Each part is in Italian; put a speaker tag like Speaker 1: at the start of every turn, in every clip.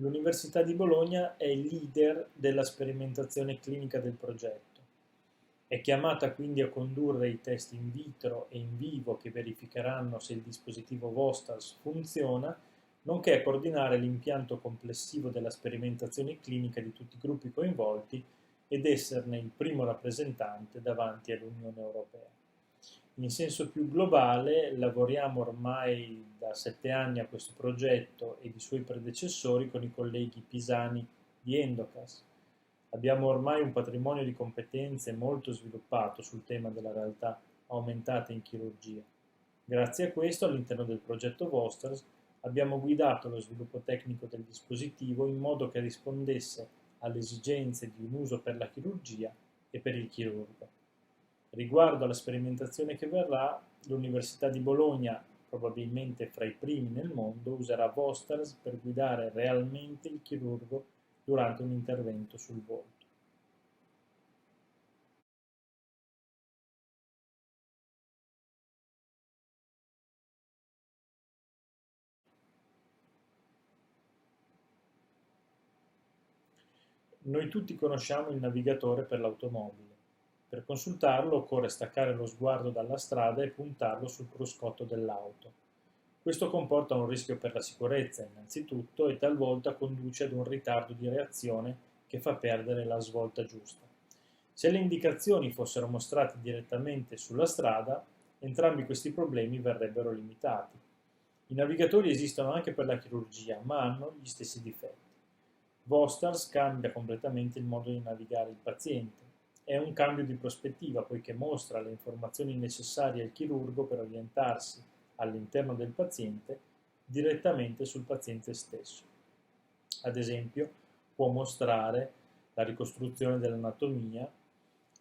Speaker 1: L'Università di Bologna è il leader della sperimentazione clinica del progetto. È chiamata quindi a condurre i test in vitro e in vivo che verificheranno se il dispositivo VOSTAS funziona, nonché a coordinare l'impianto complessivo della sperimentazione clinica di tutti i gruppi coinvolti ed esserne il primo rappresentante davanti all'Unione Europea. In senso più globale, lavoriamo ormai da 7 anni a questo progetto e i suoi predecessori con i colleghi pisani di Endocas. Abbiamo ormai un patrimonio di competenze molto sviluppato sul tema della realtà aumentata in chirurgia. Grazie a questo, all'interno del progetto VOSTERS, abbiamo guidato lo sviluppo tecnico del dispositivo in modo che rispondesse alle esigenze di un uso per la chirurgia e per il chirurgo. Riguardo alla sperimentazione che verrà, l'Università di Bologna, probabilmente fra i primi nel mondo, userà VOSTERS per guidare realmente il chirurgo durante un intervento sul volto. Noi tutti conosciamo il navigatore per l'automobile. Per consultarlo occorre staccare lo sguardo dalla strada e puntarlo sul cruscotto dell'auto. Questo comporta un rischio per la sicurezza, innanzitutto, e talvolta conduce ad un ritardo di reazione che fa perdere la svolta giusta. Se le indicazioni fossero mostrate direttamente sulla strada, entrambi questi problemi verrebbero limitati. I navigatori esistono anche per la chirurgia, ma hanno gli stessi difetti. Vostars cambia completamente il modo di navigare il paziente. È un cambio di prospettiva poiché mostra le informazioni necessarie al chirurgo per orientarsi all'interno del paziente direttamente sul paziente stesso. Ad esempio, può mostrare la ricostruzione dell'anatomia,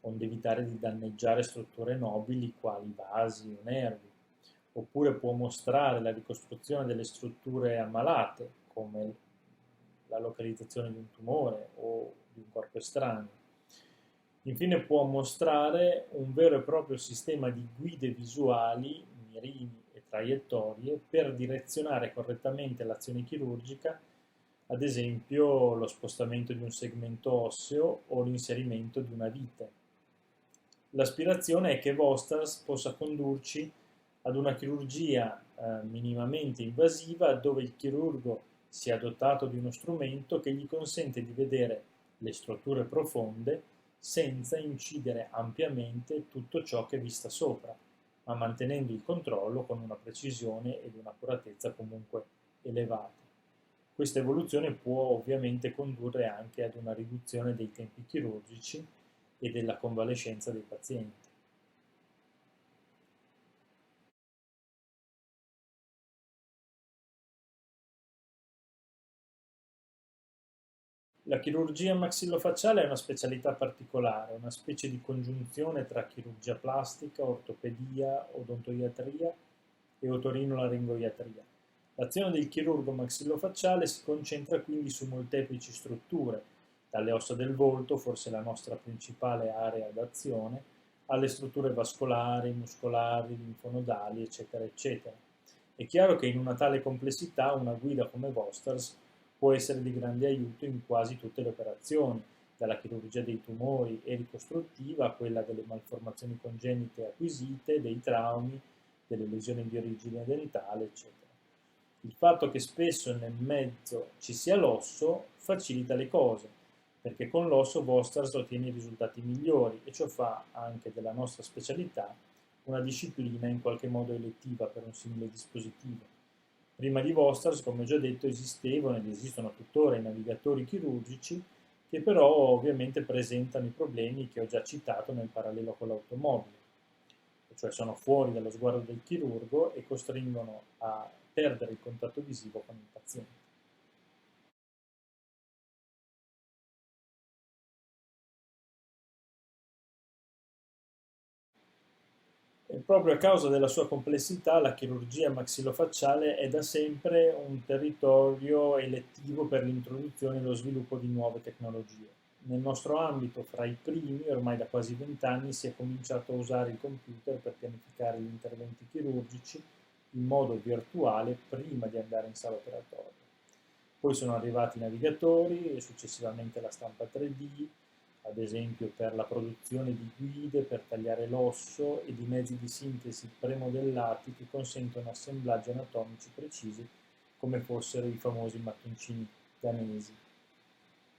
Speaker 1: onde evitare di danneggiare strutture nobili quali vasi o nervi, oppure può mostrare la ricostruzione delle strutture ammalate, come la localizzazione di un tumore o di un corpo estraneo. Infine può mostrare un vero e proprio sistema di guide visuali, mirini e traiettorie per direzionare correttamente l'azione chirurgica, ad esempio lo spostamento di un segmento osseo o l'inserimento di una vite. L'aspirazione è che Vostras possa condurci ad una chirurgia minimamente invasiva dove il chirurgo sia dotato di uno strumento che gli consente di vedere le strutture profonde senza incidere ampiamente tutto ciò che è vista sopra, ma mantenendo il controllo con una precisione ed un'accuratezza comunque elevate. Questa evoluzione può ovviamente condurre anche ad una riduzione dei tempi chirurgici e della convalescenza dei pazienti. La chirurgia maxillofacciale è una specialità particolare, una specie di congiunzione tra chirurgia plastica, ortopedia, odontoiatria e otorinolaringoiatria. L'azione del chirurgo maxillofacciale si concentra quindi su molteplici strutture, dalle ossa del volto, forse la nostra principale area d'azione, alle strutture vascolari, muscolari, linfonodali, eccetera, eccetera. È chiaro che in una tale complessità una guida come Vosters può essere di grande aiuto in quasi tutte le operazioni, dalla chirurgia dei tumori e ricostruttiva a quella delle malformazioni congenite acquisite, dei traumi, delle lesioni di origine dentale, eccetera. Il fatto che spesso nel mezzo ci sia l'osso facilita le cose, perché con l'osso Vosters ottiene i risultati migliori e ciò fa anche della nostra specialità una disciplina in qualche modo elettiva per un simile dispositivo. Prima di Vosters, come ho già detto, esistevano ed esistono tuttora i navigatori chirurgici che però ovviamente presentano i problemi che ho già citato nel parallelo con l'automobile, cioè sono fuori dallo sguardo del chirurgo e costringono a perdere il contatto visivo con il paziente. E proprio a causa della sua complessità, la chirurgia maxillofacciale è da sempre un territorio elettivo per l'introduzione e lo sviluppo di nuove tecnologie. Nel nostro ambito, fra i primi, ormai da quasi 20 anni, si è cominciato a usare il computer per pianificare gli interventi chirurgici in modo virtuale prima di andare in sala operatoria. Poi sono arrivati i navigatori e successivamente la stampa 3D, ad esempio per la produzione di guide per tagliare l'osso e di mezzi di sintesi premodellati che consentono assemblaggi anatomici precisi come fossero i famosi mattoncini danesi.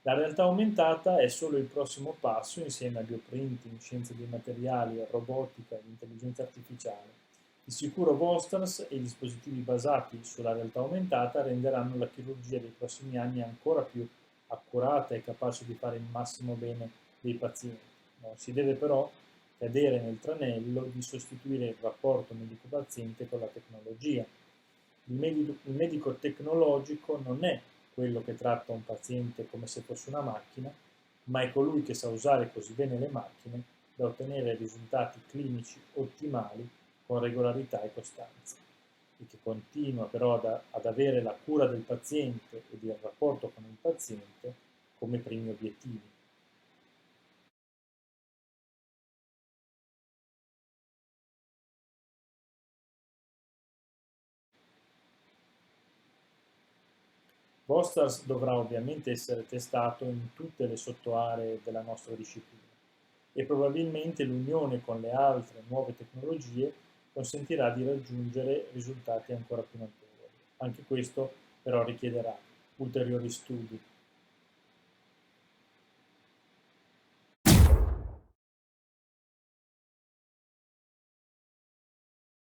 Speaker 1: La realtà aumentata è solo il prossimo passo insieme a bioprinting, scienze dei materiali, robotica e intelligenza artificiale. Di sicuro Vosters e i dispositivi basati sulla realtà aumentata renderanno la chirurgia dei prossimi anni ancora più accurata e capace di fare il massimo bene dei pazienti. Non si deve però cadere nel tranello di sostituire il rapporto medico-paziente con la tecnologia. Il medico tecnologico non è quello che tratta un paziente come se fosse una macchina, ma è colui che sa usare così bene le macchine da ottenere risultati clinici ottimali con regolarità e costanza e che continua però ad avere la cura del paziente ed il rapporto con il paziente come primi obiettivi. Vostars dovrà ovviamente essere testato in tutte le sottoaree della nostra disciplina e probabilmente l'unione con le altre nuove tecnologie consentirà di raggiungere risultati ancora più notevoli. Anche questo però richiederà ulteriori studi